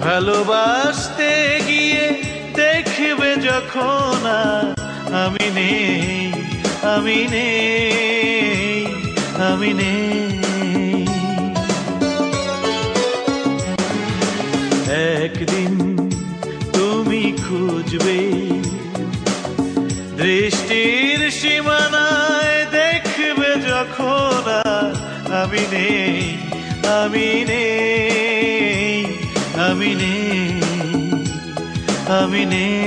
ভালোবাসতে গিয়ে দেখবে যখন আর আমি নেই, আমি নেই, আমি নেই। একদিন তুমি খুঁজবে দৃষ্টির সীমানায়, দেখবে যখন আর আমি নেই, আমি নেই, আমি নেই, আমি নেই।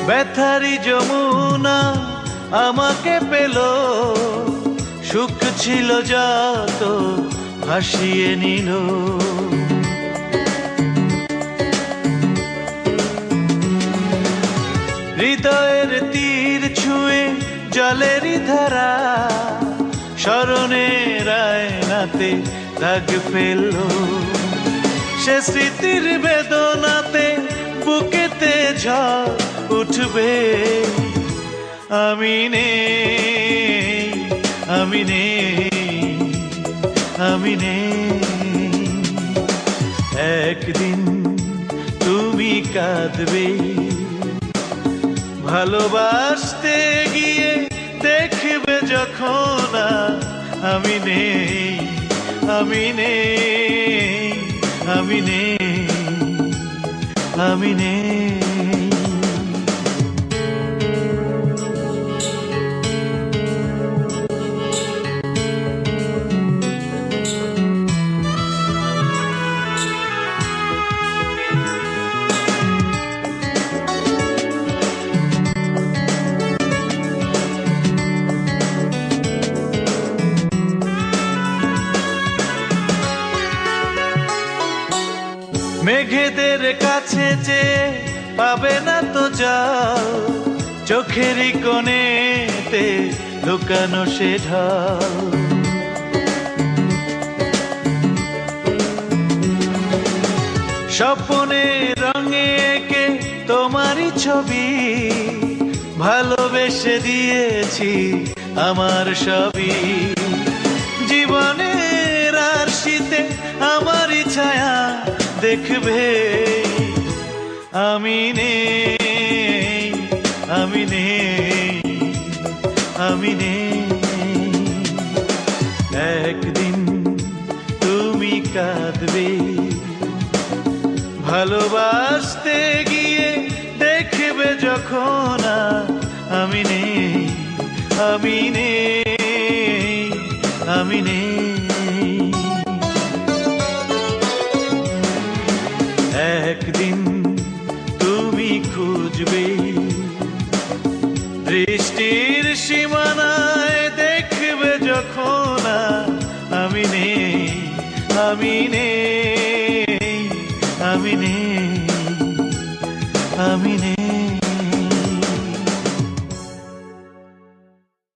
ব্যথারি যমুনা আমাকে পেল, সুখ ছিল যত ভাসিয়ে নিল। হৃদয়ের তীর ছুঁয়ে জলেরই ধারা, স্মরণের আয়নাতে দাগ ফেলল। সে স্মৃতির বেদনাতে বুকেতে ঝড় উঠবে। আমি নেই, আমি নেই, আমি নেই। একদিন তুমি কাঁদবে ভালোবাসতে গিয়ে, দেখবে যখন আমি নেই, আমি নেই, আমি নেই, আমি নেই। মেঘেদের কাছে যে পাবে না তো জল, চোখেরই কোণেতে লুকানো সে ঢল। স্বপ্নে রঙে এঁকে তোমারই ছবি, ভালোবেসে দিয়েছি আমার সবই। জীবনের আরশিতে আমারই ছায়া দেখবে। আমি নেই, আমি নেই, আমি নেই। একদিন তুমি কাঁদবে ভালোবাসতে গিয়ে, দেখবে যখন আমি নেই, আমি নেই, আমি নেই। একদিন তুমি খুঁজবে দৃষ্টির সীমানায়, দেখবে যখন আমি নেই, আমি নেই, আমি নেই, আমি নেই।